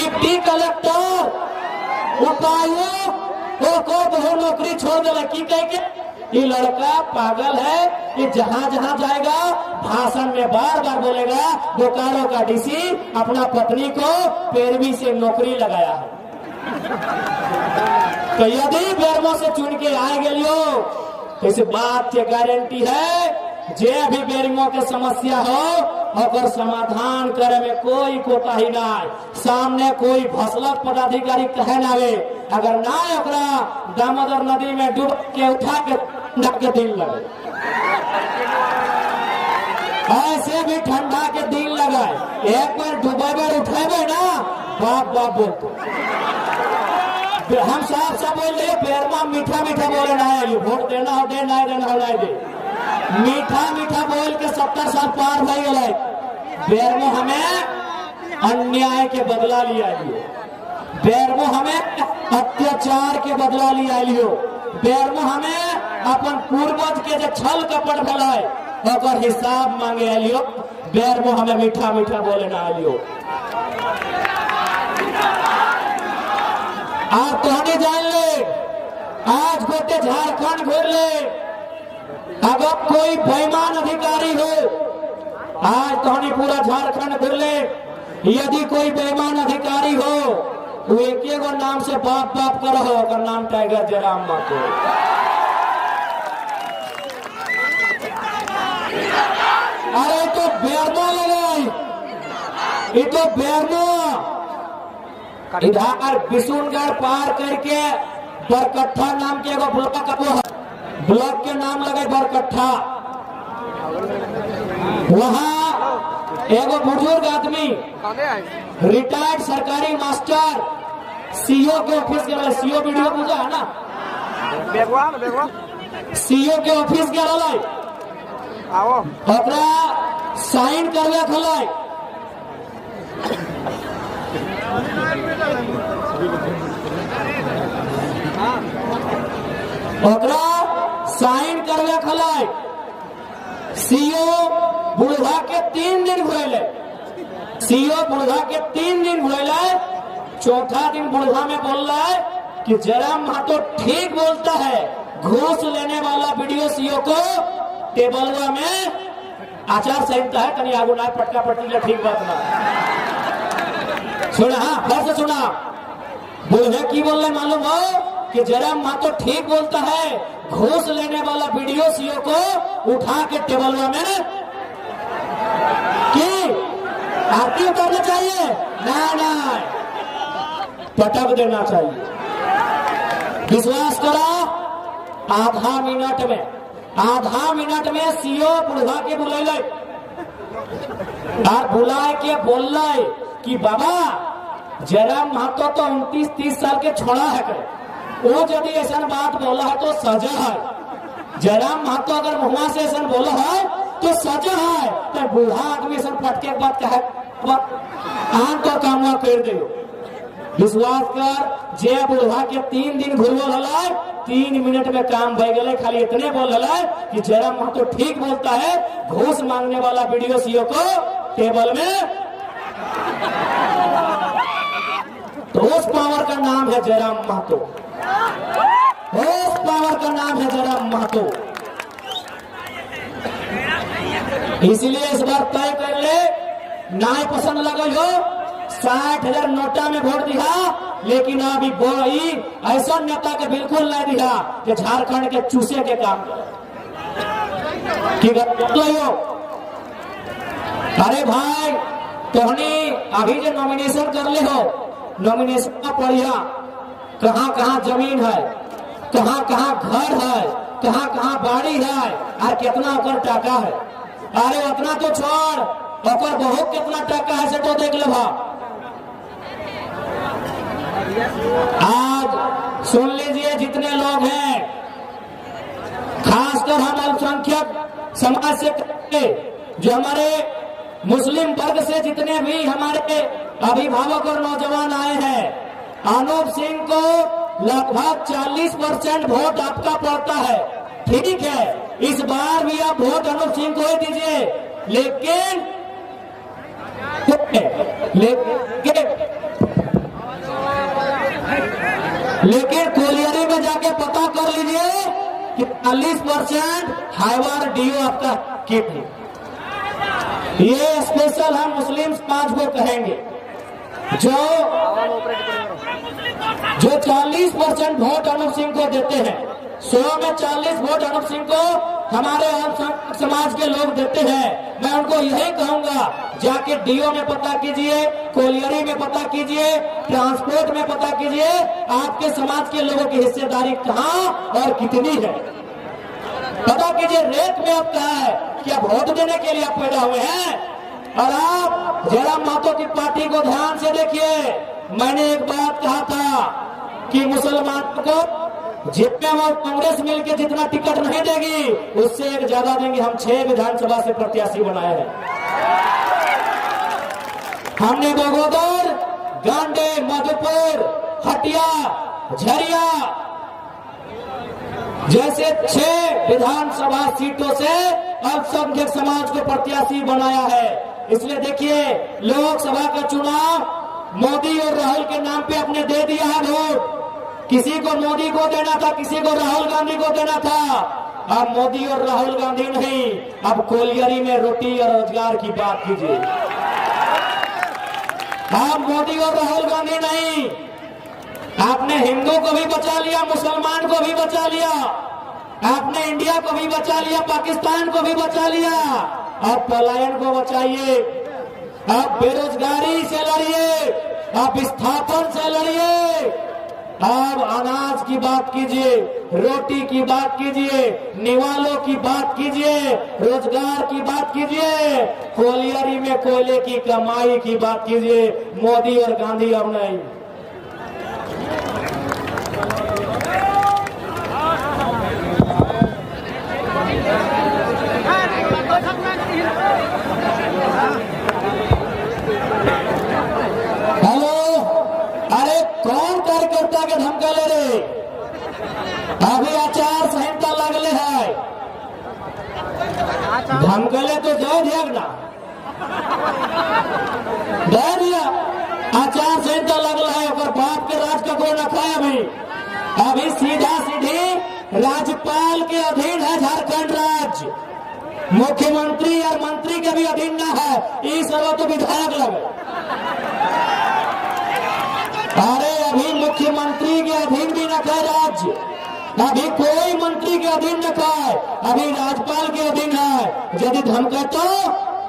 Deputy collector, उपायुक्त को बहु नौकरी छोड़ देला की कह के। ये लड़का पागल है, ये जहां जहां जाएगा भाषण में बार बार बोलेगा बोकारो का डीसी अपना पत्नी को 13वीं से नौकरी लगाया है। तो यदि बेरमो से चुन के आए गलियो तो इस बात की गारंटी है जे भी बेरमो के समस्या हो और समाधान करे में कोई कोताही ना, सामने कोई भसलक पदाधिकारी कहे ना वे, अगर ना ओकरा दामोदर नदी में डूब के उठा के दिन लगे, ऐसे भी ठंडा के दिन लगाए, एक बार डूबे उठेबे ना बाप बाप बोलते। हम साफ साफ बोल रहे बेरमा मीठा मीठा बोले ना है, वोट देना हो दे, नहीं देना हो नहीं दे, मीठा मीठा बोल के 70 साल पार भाई गए। बेरमो हमें अन्याय के बदला लिया लियो, बेरमो हमें अत्याचार के बदला लिया लियो, बेरमो हमें अपन पूर्वज के जो छल कपट भलाए और हिसाब मांगे लियो, बेरमो हमें मीठा मीठा बोले ना लियो। आप कहने जान ले, आज गोटे झारखंड घूर ले, अगर कोई बेईमान अधिकारी हो, आज कहनी पूरा झारखंड घूर ले, यदि कोई बेईमान अधिकारी हो तो एक एगो नाम से बाप बाप करो, और नाम टाइगर जयराम महतो। अरे तो बेरमो लगाई, ये तो बेरमो इधर बिशुनगढ़ पार करके बरकट्ठा नाम के एगो ब्लॉक के नाम लगे बरकट्ठा, वहाँ एगो बुजुर्ग आदमी रिटायर्ड सरकारी मास्टर सीओ के ऑफिस गया, सीओ वीडियो पूजा है ना, सीओ के ऑफिस गया साइन करवे खलाई, साइन करवे खलाई, सीओ बुढ़ा के 3 दिन घुरेले, सीओ बुढ़ा के 3 दिन घुरेले, चौथा दिन बुढ़ा में बोल रहा है कि जयराम महतो ठीक बोलता है, घूस लेने वाला वीडियो सीओ को टेबलवा में आचार संहिता है, कहीं आगू ना पटका पटकी ठीक बात ना सुना। हाँ फिर से सुना, बुढ़े की बोल रहे मालूम हो कि जयराम महतो ठीक बोलता है, घूस लेने वाला वीडियो सीओ को उठा के टेबलवा में कि आरती उतारना चाहिए, ना पटक देना चाहिए। विश्वास करो, आधा मिनट में सीओ बुढ़ा के बुलाए और बुलाए के बोल रहे कि बाबा जयराम महतो तो 29-30 साल के छोड़ा है करे, वो यदि ऐसा बात बोला है तो सजा है। जयराम महतो अगर मुँह से ऐसा बोला है तो सजा है, तो बूढ़ा आदमी ऐसा पटके के बात कहे आन तो काम कर दे। विश्वास कर, जे बुढ़ा के 3 दिन घुरवल हला, 3 मिनट में काम भय गए, खाली इतने बोल हला कि जयराम महतो ठीक बोलता है, घूस मांगने वाला वीडियो सीओ को टेबल में। तो उस पावर का नाम है जयराम महतो, उस पावर का नाम है जयराम महतो। इसलिए इस बार तय कर ले, ना पसंद लगे हो 60,000 नोटा में वोट दिया, लेकिन अभी बड़ी ऐसा नेता के बिल्कुल नहीं दिया कि झारखंड के चूसे के काम हो। अरे भाई तोहनी अभी जो नॉमिनेशन कर ले हो, नॉमिनेशन का पढ़िया, कहाँ कहाँ जमीन है, कहाँ कहाँ घर है, कहाँ कहाँ बाड़ी है और कितना ओकर टाका है। अरे उतना तो छोड़, ओकर बहुत कितना टाका है से तो देख ले भा। आज सुन लीजिए जितने लोग हैं, खासकर हम अल्पसंख्यक समाज से, जो हमारे मुस्लिम वर्ग से जितने भी हमारे अभिभावक और नौजवान आए हैं, अनूप सिंह को लगभग 40% वोट आपका पड़ता है। ठीक है, इस बार भी आप वोट अनूप सिंह को ही दीजिए, लेकिन लेकिन कोलियरी में जाके पता कर लीजिए कि 40% हाईवार डीओ आपका किट है। ये स्पेशल हम मुस्लिम समाज को कहेंगे, जो 40% वोट अनूप सिंह को देते हैं, 100 में 40 वोट अनूप सिंह को हमारे समाज के लोग देते हैं। मैं उनको यही कहूंगा, जाके डीओ में पता कीजिए, कोलियरी में पता कीजिए, ट्रांसपोर्ट में पता कीजिए, आपके समाज के लोगों की हिस्सेदारी कहां और कितनी है, पता कीजिए। रेत में आप कहा है, क्या वोट देने के लिए आप पैदा हुए हैं? और आप जयराम महतो की पार्टी को ध्यान से देखिए। मैंने एक बात कहा था कि मुसलमान को जितने वो कांग्रेस मिलकर जितना टिकट नहीं देगी, उससे एक ज्यादा देंगे। हम 6 विधानसभा से प्रत्याशी बनाए हैं। हमने बगोदर, गांडे, मधुपुर, हटिया, झरिया जैसे 6 विधानसभा सीटों से अल्पसंख्यक समाज को प्रत्याशी बनाया है। इसलिए देखिए, लोकसभा का चुनाव मोदी और राहुल के नाम पे अपने दे दिया है वोट। किसी को मोदी को देना था, किसी को राहुल गांधी को देना था। अब मोदी और राहुल गांधी नहीं, अब कोलियरी में रोटी और रोजगार की बात कीजिए। अब मोदी और राहुल गांधी नहीं, आपने हिंदू को भी बचा लिया, मुसलमान को भी बचा लिया, आपने इंडिया को भी बचा लिया, पाकिस्तान को भी बचा लिया। अब पलायन को बचाइए, अब बेरोजगारी से लड़िए, अब विस्थापन से लड़िए, अब अनाज की बात कीजिए, रोटी की बात कीजिए, निवालों की बात कीजिए, रोजगार की बात कीजिए, कोलियरी में कोयले की कमाई की बात कीजिए। मोदी और गांधी अब नहीं। के धमका ले रे, अभी आचार संहिता लगले है, धमकले तो दे दिया ना, दे दिया। आचार संहिता लगल है, और बाप के राज का कोई न खाए। अभी सीधा सीधी राज्यपाल के अधीन है झारखंड राज्य, मुख्यमंत्री और मंत्री के भी अधीन न है। इस तो विधायक लगे, अरे अभी मुख्यमंत्री के अधीन भी न था राज्य, अभी कोई मंत्री के अधीन न था, अभी राज्यपाल के अधीन है। यदि धमका तो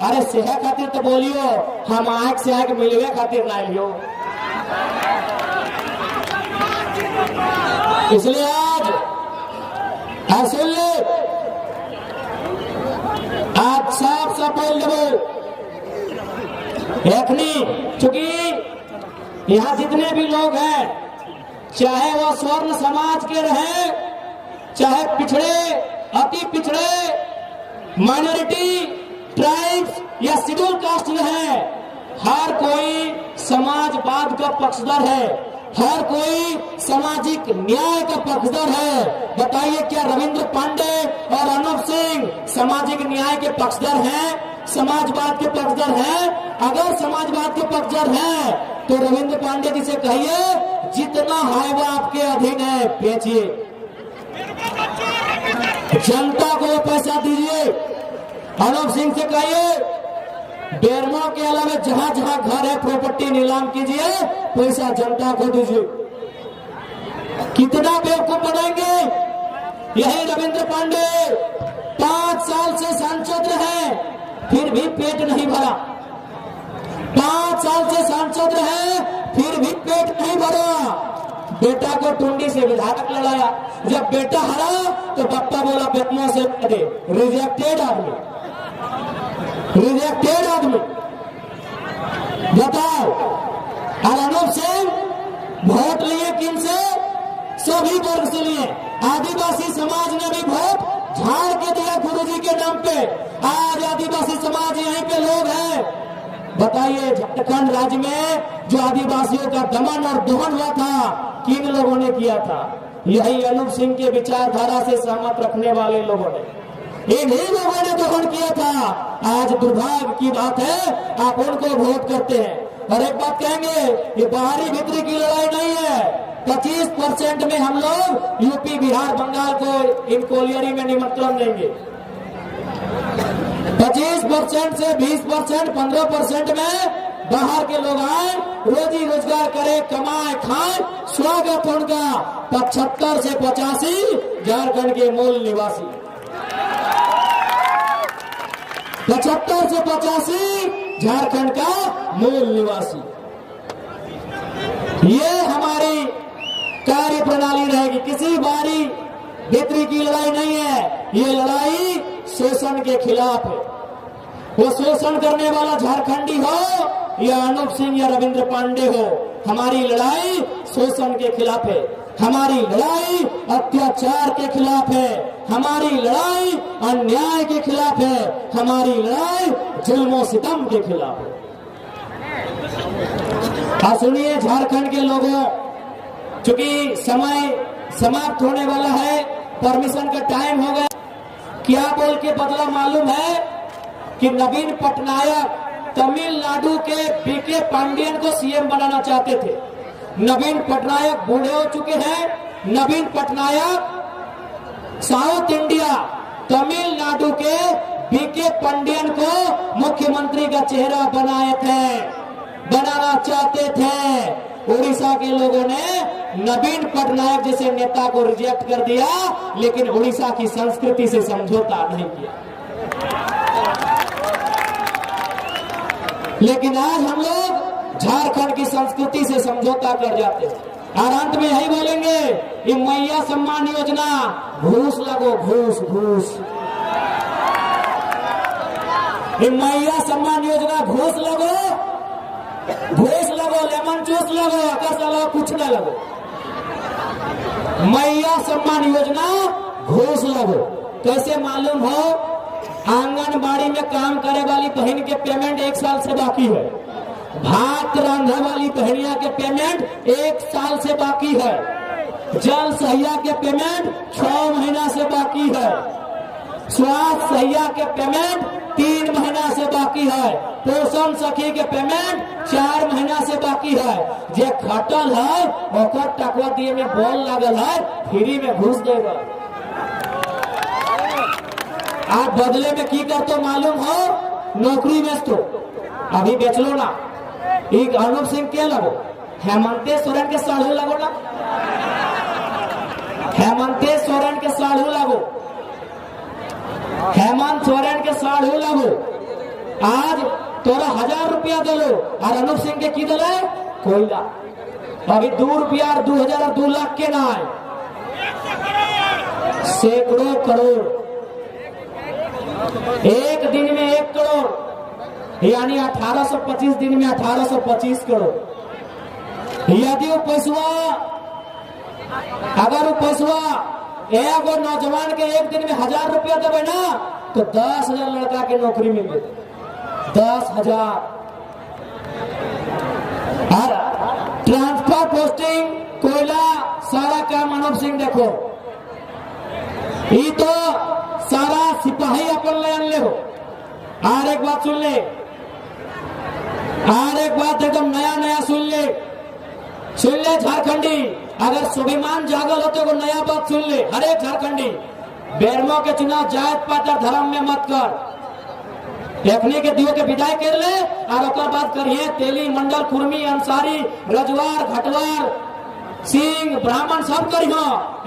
अरे सेहा खातिर तो बोलियो, हम आंख से आंख मिलवे खातिर ना लियो। इसलिए आज सुन ले, आज साफ साफ बोल दो, चूंकि यहाँ जितने भी लोग हैं, चाहे वो स्वर्ण समाज के रहे, चाहे पिछड़े, अति पिछड़े, माइनॉरिटी, ट्राइब्स या शेड्यूल कास्ट रहे, हर कोई समाजवाद का पक्षधर है, हर कोई सामाजिक न्याय का पक्षधर है। बताइए, क्या रविंद्र पांडे और अनूप सिंह सामाजिक न्याय के पक्षधर हैं, समाजवाद के पक्षधर हैं? अगर समाजवाद के पक्षधर हैं तो रविंद्र पांडे जी से कहिए, जितना हाईवा आपके अधीन है बेचिए, जनता को पैसा दीजिए। अनूप सिंह से कहिए, बेरमो के अलावा जहां जहां घर है प्रॉपर्टी नीलाम कीजिए, पैसा जनता को दीजिए। कितना बेवकूफ बनाएंगे? यही रविंद्र पांडे 5 साल से सांसद रहे, फिर भी पेट नहीं भरा। 5 साल से सांसद रहे, फिर भी पेट नहीं भरा। बेटा को टुंडी से विधायक लड़ाया, जब बेटा हरा तो पप्पा बोला बेटनों से दे। रिजेक्टेड आदमी, रिजेक्टेड आदमी। बताओ, और अनूप सिंह वोट लिए किन से? सभी वर्ग से लिए। आदिवासी समाज ने भी वोट झाड़ के दिया गुरुजी के नाम पे। आज आदिवासी समाज यहीं पे लोग हैं। बताइए, झारखंड राज्य में जो आदिवासियों का दमन और दोहन हुआ था, किन लोगों ने किया था? यही अनूप सिंह के विचारधारा से सहमत रखने वाले लोगों ने, इन्हीं लोगों ने दोहन किया था। आज दुर्भाग्य की बात है, आप उनको वोट करते हैं। और एक बात कहेंगे, ये बाहरी भीतरी की लड़ाई नहीं है, 25% में हम लोग यूपी, बिहार, बंगाल को इन कोलियरी में निमंत्रण देंगे। 25% से 20%, 15% में बाहर के लोग आए, रोजी रोजगार करे, कमाए, खाए, स्वागत उनका। 75 से 85 झारखंड के मूल निवासी, 75 से 85 झारखंड का मूल निवासी। ये हमारी कार्य प्रणाली रहेगी। किसी बारी भीतरी की लड़ाई नहीं है, ये लड़ाई शोषण के खिलाफ है। वो शोषण करने वाला झारखंडी हो या अनूप सिंह या रविंद्र पांडे हो, हमारी लड़ाई शोषण के खिलाफ है, हमारी लड़ाई अत्याचार के खिलाफ है, हमारी लड़ाई अन्याय के खिलाफ है, हमारी लड़ाई जुल्म सितम के खिलाफ है। सुनिए झारखंड के लोगों, चूंकि समय समाप्त होने वाला है, परमिशन का टाइम हो गया। क्या बोल के बदला मालूम है कि नवीन पटनायक तमिलनाडु के बीके पांडियन को सीएम बनाना चाहते थे। नवीन पटनायक बूढ़े हो चुके हैं। नवीन पटनायक साउथ इंडिया तमिलनाडु के बीके पांडियन को मुख्यमंत्री का चेहरा बनाना चाहते थे। उड़ीसा के लोगों ने नवीन पटनायक जैसे नेता को रिजेक्ट कर दिया, लेकिन उड़ीसा की संस्कृति से समझौता नहीं किया। लेकिन आज हम लोग झारखंड की संस्कृति से समझौता कर जाते हैं। और अंत में यही बोलेंगे, ये मैया सम्मान योजना, घूस लगो, घूस घूस। ये मैया सम्मान योजना, घूस लगो, लेमन जूस लगो, आकाश लगो, कुछ न लगो। मैया सम्मान योजना, घूस लगो। कैसे मालूम हो? आंगनबाड़ी में काम करे वाली बहन के पेमेंट 1 साल से बाकी है। भात रांधे वाली बहनिया के पेमेंट 1 साल से बाकी है। जल सहिया के पेमेंट 6 महीना से बाकी है। स्वास्थ्य सहिया के पेमेंट 3 महीना से बाकी है। पोषण सखी के पेमेंट 4 महीना से बाकी है। जे खटल है ओकर टकवा दिए में बॉल लागल है, फ्री में घुस देगा। आप बदले में की करते मालूम हो? नौकरी बेच दो, अभी बेच लो ना। एक अनूप सिंह के लगो, हेमंत सोरेन के साढ़ू लगो ना, हेमंत सोरेन के साढ़ू लगो, हेमंत सोरेन के साढ़ू लगो। आज तोरा 1000 रुपया दिलो और अनूप सिंह के की दिले? कोयला। अभी 2 रुपया और 2000 और 2 लाख के ना है, सैकड़ों करोड़। एक दिन में 1 करोड़, यानी 1825 दिन में 1825 करोड़। यदि वो पैसवा, अगर वो पैसवा एगो नौजवान के एक दिन में 1000 रुपया देवे ना, तो 10,000 लड़का के नौकरी मिल गई। 10,000। और ट्रांसफर, पोस्टिंग, कोयला, सारा काम अनूप सिंह देखो। ये तो सारा सिपाही अपन ले आने हो। और एक बात सुन ले, और एक बात एकदम नया सुन ले झारखंडी। अगर स्वाभिमान जागल होते को नया बात सुन ले, हर एक झारखंडी। बेरमो के चुनाव जात पात और धर्म में मत कर। एखने के दियो के विदाई कर ले और ओकर बात करिए तेली, मंडल, कुर्मी, अंसारी, रजवार, घटवार, सिंह, ब्राह्मण सब करियो।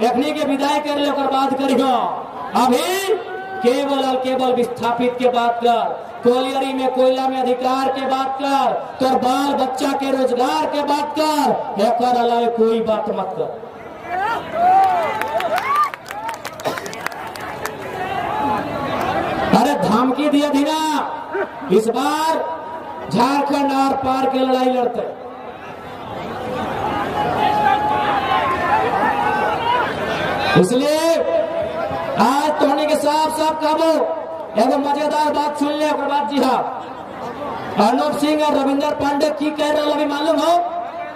एखने के विदाई कर ले, ओकर बात करियो। अभी केवल और केवल विस्थापित के बात कर, कोलियरी में कोयला में अधिकार के बात कर, तो बाल बच्चा के रोजगार के बात कर। एक अलावा कोई बात मत कर। अरे धमकी दिया थी ना, इस बार झारखंड आर पार की लड़ाई लड़ते। इसलिए आज तोहने के साफ कहबो, एगो मजेदार बात सुन ले। बाद जी हाँ, अनूप सिंह और रविंद्र पांडे की कह रहे अभी मालूम हो?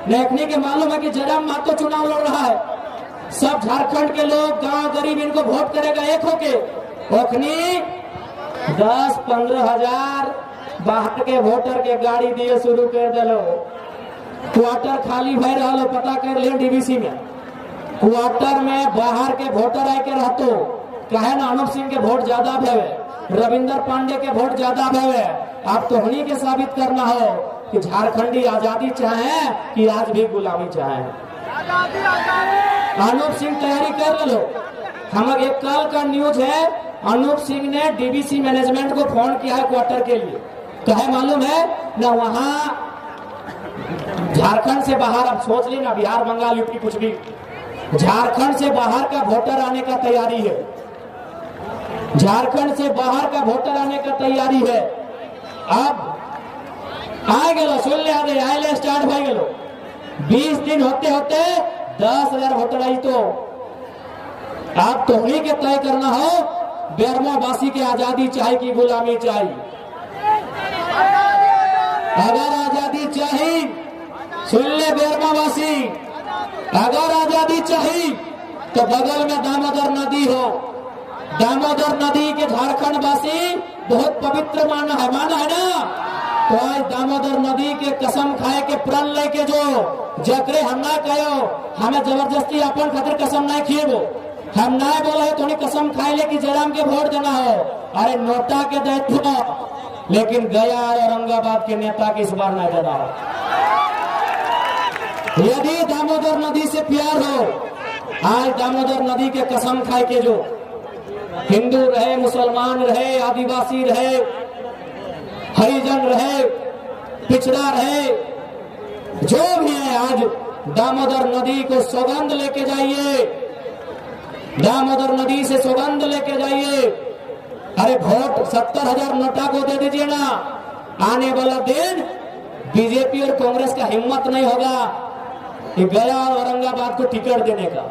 देखने के मालूम है कि जयराम महतो चुनाव लड़ रहा है। सब झारखंड के लोग, गांव गरीब इनको वोट करेगा एक होके। ओखनी 10-15 हजार बाहर के वोटर के गाड़ी दिए शुरू कर दिलो। क्वार्टर खाली भय रहा पता कर ले डीबीसी में। क्वार्टर में बाहर के वोटर आए के रहतो कहे ना अनूप सिंह के वोट ज्यादा भवे, रविंदर पांडे के वोट ज्यादा भवे। आप तो उन्हीं के साबित करना हो कि झारखंडी आजादी चाहे कि आज भी गुलामी चाहे। अनूप सिंह तैयारी कर लो। हम एक कल का न्यूज है, अनूप सिंह ने डीबीसी मैनेजमेंट को फोन किया है क्वार्टर के लिए। कहे मालूम है ना वहां झारखंड से बाहर, अब सोच ली ना बिहार बंगाल यूपी कुछ भी, झारखंड से बाहर का वोटर आने का तैयारी है। झारखंड से बाहर का वोटर आने का तैयारी है। अब आ गए सुन ले आए स्टार्ट हो गए 20 दिन होते होते 10,000 वोटर आई। तो आप तो उन्हीं के तय करना हो बेरमो वासी की आजादी चाहिए कि गुलामी चाहिए। अगर आजादी चाहिए सुन ले बेरमो वासी, अगर आजादी चाहिए तो बगल में दामोदर नदी हो। दामोदर नदी के झारखंड वासी बहुत पवित्र माना है ना। तो आज दामोदर नदी के कसम खाए के प्रण लेके जो जकरे हम ना कहो हमें जबरदस्ती अपन खातिर कसम नहीं खिएबो। हम ना बोले है थोड़ी कसम खाए ले कि जयराम के वोट देना हो। अरे नोटा के दायित्व, लेकिन गया और औरंगाबाद के नेता की इस बार नहीं देना हो। यदि दामोदर नदी से प्यार हो, आज दामोदर नदी के कसम खाए के जो हिंदू रहे, मुसलमान रहे, आदिवासी रहे, हरिजन रहे, पिछड़ा रहे, जो भी है आज दामोदर नदी को सौगंध लेके जाइए। दामोदर नदी से सौगंध लेके जाइए। अरे वोट 70,000 नोटा को दे दीजिए ना। आने वाला दिन बीजेपी और कांग्रेस का हिम्मत नहीं होगा कि गया और औरंगाबाद को टिकट देने का।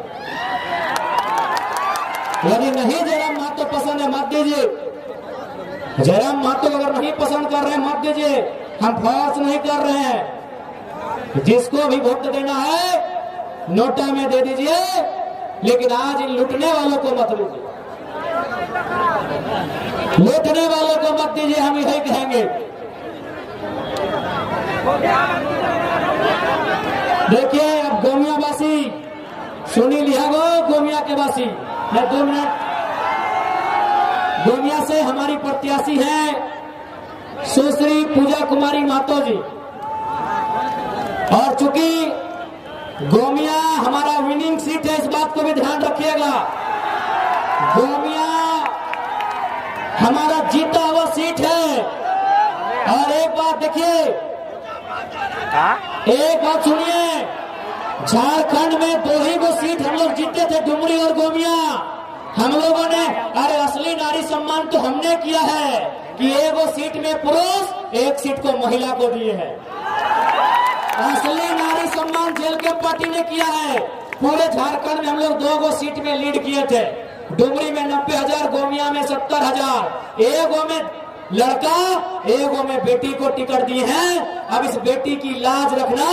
यदि नहीं जयराम महतो पसंद है मत दीजिए। जयराम महतो अगर नहीं पसंद कर रहे हैं मत दीजिए। हम फोर्स नहीं कर रहे हैं। जिसको भी वोट देना है नोटा में दे दीजिए, लेकिन आज इन लूटने वालों को मत लीजिए। लूटने वालों को मत दीजिए, हम यही कहेंगे। देखिए अब गोमिया वासी सुनी लिया गो, गोमिया के वासी मैं 2 मिनट। गोमिया से हमारी प्रत्याशी हैं सुश्री पूजा कुमारी महतो जी, और चूंकि गोमिया हमारा विनिंग सीट है, इस बात को भी ध्यान रखिएगा। गोमिया हमारा जीता हुआ सीट है। और एक बात देखिए, एक बात सुनिए, झारखंड में 2 ही वो सीट हम लोग जीते थे, डुमरी और गोमिया। हम लोगों ने अरे असली नारी सम्मान तो हमने किया है कि एक वो सीट में पुरुष, एक सीट को महिला को दिए है। असली नारी सम्मान जेलके पार्टी ने किया है। पूरे झारखंड में हम लोग 2 सीट में लीड किए थे। डुमरी में 90,000, गोमिया में 70,000। एगो में लड़का, एगो में बेटी को टिकट दिए हैं। अब इस बेटी की लाज रखना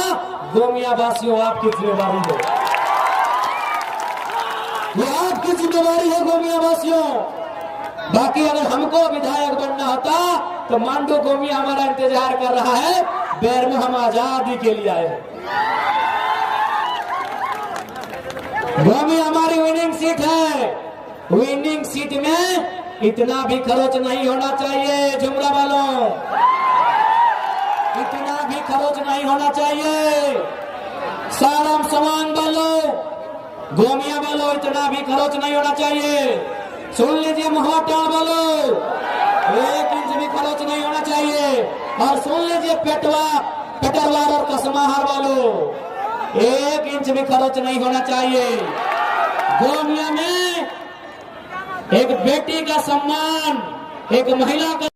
गोमिया वासियों आपकी जिम्मेदारी है। ये आपकी जिम्मेदारी है गोमिया वासियों। बाकी अगर हमको विधायक बनना होता तो मांडू गोमिया हमारा इंतजार कर रहा है। बैर में हम आजादी के लिए आए हैं। गोमिया हमारी विनिंग सीट है। विनिंग सीट में इतना भी खरोच नहीं होना चाहिए जुमरा वालों, इतना भी खरोच नहीं होना चाहिए। सारम समान वालों, गोमिया वालों, इतना भी खरोच नहीं होना चाहिए। सुन लीजिए मोहटाल वालों, 1 इंच भी खरोच नहीं होना चाहिए। और सुन लीजिए पेटरवार और कसमाहार वालों, 1 इंच भी खरोच नहीं होना चाहिए। गोमिया में एक बेटी का सम्मान, एक महिला का